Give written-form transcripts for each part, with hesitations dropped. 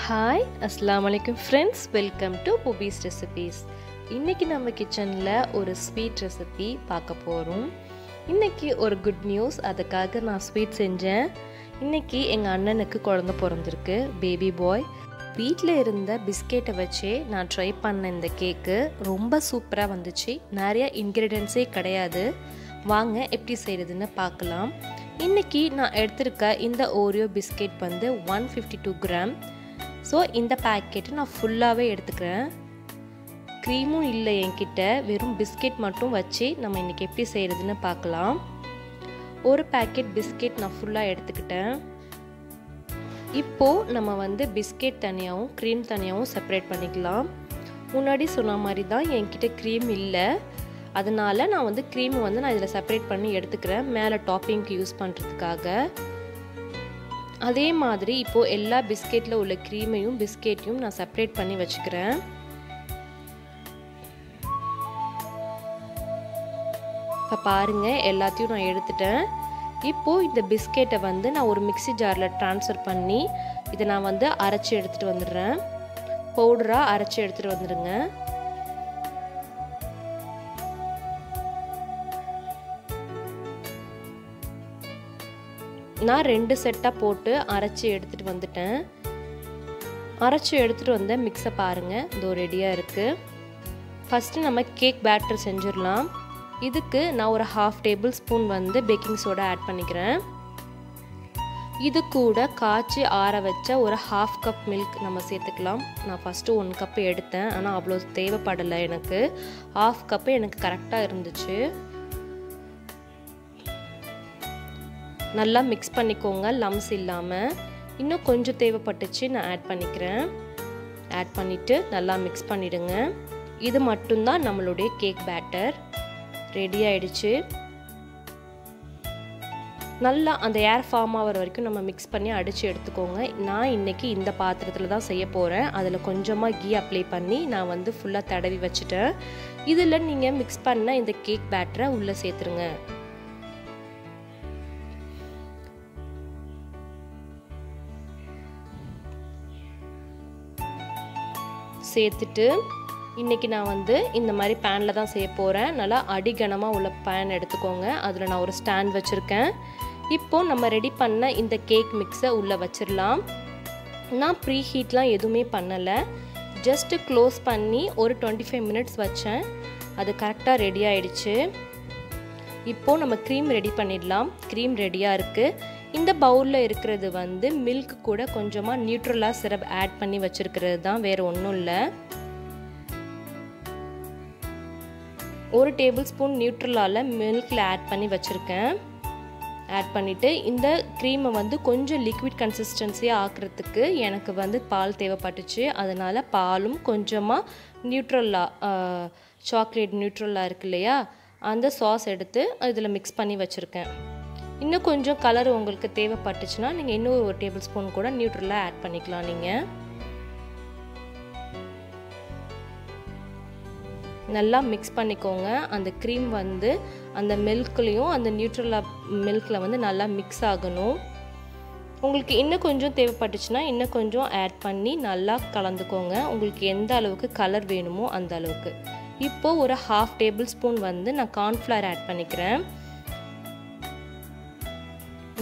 Hi, Assalamu alaikum friends. Welcome to Poopy's Recipes. இன்னைக்கு நம்ம கிச்சன்ல ஒரு ஸ்வீட் ரெசிபி பார்க்க போறோம். இன்னைக்கு ஒரு குட் நியூஸ், அதுக்காக நான் ஸ்வீட் செஞ்சேன். இன்னைக்கு எங்க அண்ணனுக்கு குழந்தை பிறந்திருக்கு, பேபி பாய். வீட்ல இருந்த பிஸ்கெட்டை வச்சே நான் ட்ரை பண்ண இந்த கேக்கு ரொம்ப சூப்பரா வந்துச்சு. நிறைய இன்கிரிடியன்ஸே கிடையாது. வாங்க எப்படி செய்யறதுன்னு பார்க்கலாம். இன்னைக்கு நான் எடுத்திருக்க இந்த ஓரியோ பிஸ்கெட் வந்து 152 கிராம். ஸோ இந்த பேக்கெட்டு நான் ஃபுல்லாகவே எடுத்துக்கிறேன். க்ரீமும் இல்லை என்கிட்ட, வெறும் பிஸ்கெட் மட்டும் வச்சு நம்ம இன்றைக்கி எப்படி செய்கிறதுன்னு பார்க்கலாம். ஒரு பேக்கெட் பிஸ்கெட் நான் ஃபுல்லாக எடுத்துக்கிட்டேன். இப்போது நம்ம வந்து பிஸ்கெட் தனியாகவும் க்ரீம் தனியாகவும் செப்பரேட் பண்ணிக்கலாம். முன்னாடி சொன்ன மாதிரி தான் என்கிட்ட க்ரீம் இல்லை, அதனால் நான் வந்து க்ரீமை வந்து நான் இதில் செப்பரேட் பண்ணி எடுத்துக்கிறேன், மேலே டாப்பிங்க்கு யூஸ் பண்ணுறதுக்காக. அதே மாதிரி இப்போது எல்லா பிஸ்கெட்டில் உள்ள க்ரீமையும் பிஸ்கெட்டையும் நான் செப்பரேட் பண்ணி வச்சுக்கிறேன். இப்போ பாருங்கள், எல்லாத்தையும் நான் எடுத்துட்டேன். இப்போது இந்த பிஸ்கெட்டை வந்து நான் ஒரு மிக்ஸி ஜாரில் ட்ரான்ஸ்ஃபர் பண்ணி இதை நான் வந்து அரைச்சி எடுத்துகிட்டு வந்துடுறேன். பவுடராக அரைச்சி எடுத்துகிட்டு வந்துடுங்க. நான் 2 செட்டாக போட்டு அரைச்சி எடுத்துகிட்டு வந்துட்டேன். அரைச்சி எடுத்துகிட்டு வந்த மிக்ஸை பாருங்கள், இதோ ரெடியாக இருக்குது. ஃபஸ்ட்டு நம்ம கேக் பேட்டர் செஞ்சிடலாம். இதுக்கு நான் ஒரு 1/2 டேபிள் ஸ்பூன் வந்து பேக்கிங் சோடா ஆட் பண்ணிக்கிறேன். இது கூட காய்ச்சி ஆற வச்ச ஒரு 1/2 கப் மில்க் நம்ம சேர்த்துக்கலாம். நான் ஃபஸ்ட்டு 1 கப்பு எடுத்தேன், ஆனால் அவ்வளோ தேவைப்படலை எனக்கு. 1/2 கப்பு எனக்கு கரெக்டாக இருந்துச்சு. நல்லா மிக்ஸ் பண்ணிக்கோங்க, லம்ஸ் இல்லாமல். இன்னும் கொஞ்சம் தேவைப்பட்டுச்சு, நான் ஆட் பண்ணிக்கிறேன். ஆட் பண்ணிவிட்டு நல்லா மிக்ஸ் பண்ணிவிடுங்க. இது மட்டும்தான் நம்மளுடைய கேக் பேட்டர் ரெடி ஆகிடுச்சு. நல்லா அந்த ஏர் ஃபார்ம் ஆகிற வரைக்கும் நம்ம மிக்ஸ் பண்ணி அடித்து எடுத்துக்கோங்க. நான் இன்றைக்கி இந்த பாத்திரத்தில் தான் செய்ய போகிறேன். அதில் கொஞ்சமாக கீ அப்ளை பண்ணி நான் வந்து ஃபுல்லாக தடவி வச்சுட்டேன். இதில் நீங்கள் மிக்ஸ் பண்ண இந்த கேக் பேட்டரை உள்ளே சேர்த்துருங்க. சேர்த்துட்டு இன்றைக்கி நான் வந்து இந்த மாதிரி பேனில் தான் செய்ய போகிறேன். நல்லா அடிகனமாக உள்ள பேன் எடுத்துக்கோங்க. அதில் நான் ஒரு ஸ்டாண்ட் வச்சுருக்கேன். இப்போது நம்ம ரெடி பண்ண இந்த கேக் மிக்ஸை உள்ளே வச்சிடலாம். நான் ப்ரீ ஹீட்லாம் எதுவுமே பண்ணலை, ஜஸ்ட்டு க்ளோஸ் பண்ணி ஒரு 25 மினிட்ஸ் வச்சேன். அது கரெக்டாக ரெடி ஆகிடுச்சு. இப்போது நம்ம க்ரீம் ரெடி பண்ணிடலாம். க்ரீம் ரெடியாக இருக்குது. இந்த பவுலில் இருக்கிறது வந்து மில்க் கூட கொஞ்சமாக நியூட்ரலா சிரப் ஆட் பண்ணி வச்சுருக்கிறது தான், வேறு ஒன்றும் இல்லை. 1 டேபிள் ஸ்பூன் நியூட்ரலாவில் மில்கில் ஆட் பண்ணி வச்சுருக்கேன். ஆட் பண்ணிவிட்டு இந்த க்ரீமை வந்து கொஞ்சம் லிக்விட் கன்சிஸ்டன்சியாக ஆக்குறதுக்கு எனக்கு வந்து பால் தேவைப்பட்டுச்சு. அதனால் பாலும் கொஞ்சமாக நியூட்ரலா, சாக்லேட் நியூட்ரலா இருக்கு இல்லையா, அந்த சாஸ் எடுத்து இதில் மிக்ஸ் பண்ணி வச்சுருக்கேன். இன்னும் கொஞ்சம் கலர் உங்களுக்கு தேவைப்பட்டுச்சுன்னா நீங்கள் இன்னும் 1 டேபிள் ஸ்பூன் கூட நியூட்ரலாக ஆட் பண்ணிக்கலாம். நீங்கள் நல்லா மிக்ஸ் பண்ணிக்கோங்க. அந்த க்ரீம் வந்து அந்த மில்க்லேயும் அந்த நியூட்ரலா மில்கில் வந்து நல்லா மிக்ஸ் ஆகணும். உங்களுக்கு இன்னும் கொஞ்சம் தேவைப்பட்டுச்சுன்னா இன்னும் கொஞ்சம் ஆட் பண்ணி நல்லா கலந்துக்கோங்க. உங்களுக்கு எந்த அளவுக்கு கலர் வேணுமோ அந்த அளவுக்கு. இப்போது ஒரு 1/2 டேபிள் ஸ்பூன் வந்து நான் கார்ன்ஃப்ளவர் ஆட் பண்ணிக்கிறேன்.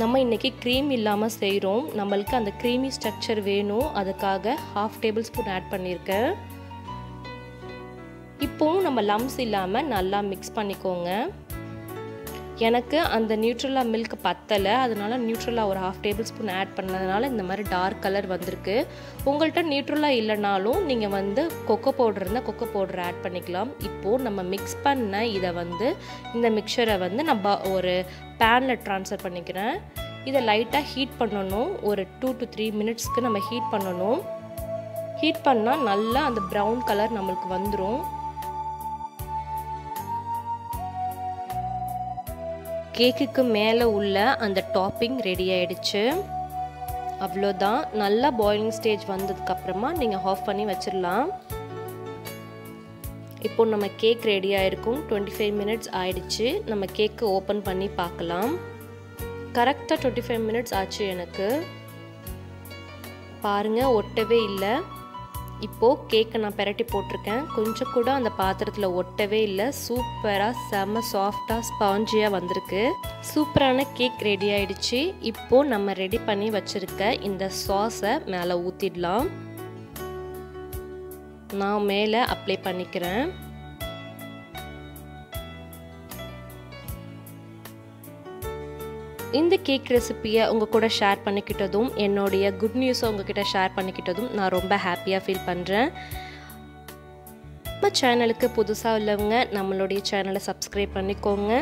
நம்ம இன்றைக்கி க்ரீம் இல்லாமல் செய்கிறோம், நம்மளுக்கு அந்த க்ரீமி ஸ்ட்ரக்சர் வேணும், அதுக்காக 1/2 டேபிள் ஸ்பூன் ஆட் பண்ணியிருக்கேன். இப்போவும் நம்ம லம்ஸ் இல்லாமல் நல்லா மிக்ஸ் பண்ணிக்கோங்க. எனக்கு அந்த நியூட்ரலா மில்க் பத்தலை, அதனால் நியூட்ரலா ஒரு 1/2 டேபிள் ஸ்பூன் ஆட் பண்ணதுனால இந்த மாதிரி டார்க் கலர் வந்திருக்கு. உங்கள்கிட்ட நியூட்ரலா இல்லைனாலும் நீங்கள் வந்து கொக்கோ பவுடர் இருந்தால் கொக்கோ பவுடர் ஆட் பண்ணிக்கலாம். இப்போது நம்ம மிக்ஸ் பண்ண இதை வந்து இந்த மிக்சரை வந்து நம்ம ஒரு பேனில் ட்ரான்ஸ்ஃபர் பண்ணிக்கிறேன். இதை லைட்டாக ஹீட் பண்ணணும். ஒரு 2 to 3 மினிட்ஸ்க்கு நம்ம ஹீட் பண்ணணும். ஹீட் பண்ணால் நல்லா அந்த ப்ரௌன் கலர் நம்மளுக்கு வந்துடும். கேக்குக்கு மேலே உள்ள அந்த டாப்பிங் ரெடி ஆகிடுச்சு. அவ்வளோதான். நல்லா பாயிலிங் ஸ்டேஜ் வந்ததுக்கப்புறமா நீங்கள் ஆஃப் பண்ணி வச்சிடலாம். இப்போ நம்ம கேக் ரெடி ஆகிருக்கும். 25 மினிட்ஸ் ஆயிடுச்சு. நம்ம கேக்கை ஓப்பன் பண்ணி பார்க்கலாம். கரெக்டாக 25 மினிட்ஸ் ஆச்சு எனக்கு. பாருங்கள் ஒட்டவே இல்லை. இப்போது கேக்கை நான் பெரட்டி போட்டிருக்கேன். கொஞ்சம் கூட அந்த பாத்திரத்தில் ஒட்டவே இல்லை. சூப்பராக செம்ம சாஃப்டாக ஸ்பாஞ்சியாக வந்திருக்கு. சூப்பரான கேக் ரெடி ஆயிடுச்சு. இப்போது நம்ம ரெடி பண்ணி வச்சுருக்க இந்த சாஸை மேலே ஊற்றிடலாம். நான் மேலே அப்ளை பண்ணிக்கிறேன். இந்த கேக் ரெசிப்பியை உங்கள் கூட ஷேர் பண்ணிக்கிட்டதும் என்னுடைய குட் நியூஸை உங்ககிட்ட ஷேர் பண்ணிக்கிட்டதும் நான் ரொம்ப ஹாப்பியாக ஃபீல் பண்ணுறேன். நம்ம சேனலுக்கு புதுசாக உள்ளவங்க நம்மளுடைய சேனலை சப்ஸ்கிரைப் பண்ணிக்கோங்க.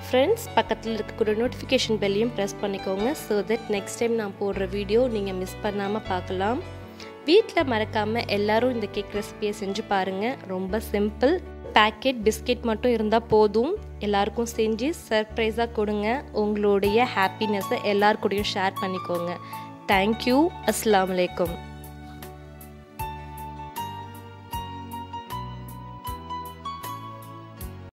ஃப்ரெண்ட்ஸ், பக்கத்தில் இருக்கக்கூடிய நோட்டிஃபிகேஷன் பெல்லையும் ப்ரெஸ் பண்ணிக்கோங்க. ஸோ தட் நெக்ஸ்ட் டைம் நான் போடுற வீடியோ நீங்கள் மிஸ் பண்ணாமல் பார்க்கலாம். வீட்டில் மறக்காமல் எல்லோரும் இந்த கேக் ரெசிப்பியை செஞ்சு பாருங்கள். ரொம்ப சிம்பிள். பேக்கெட் பிஸ்கெட் மட்டும் இருந்தால் போதும். எல்லாருக்கும் செஞ்சு சர்ப்ரைஸாக கொடுங்க. உங்களுடைய ஹாப்பினஸை எல்லார் கூடயும் ஷேர் பண்ணிக்கோங்க. தேங்க்யூ. அஸ்ஸலாமு அலைக்கும்.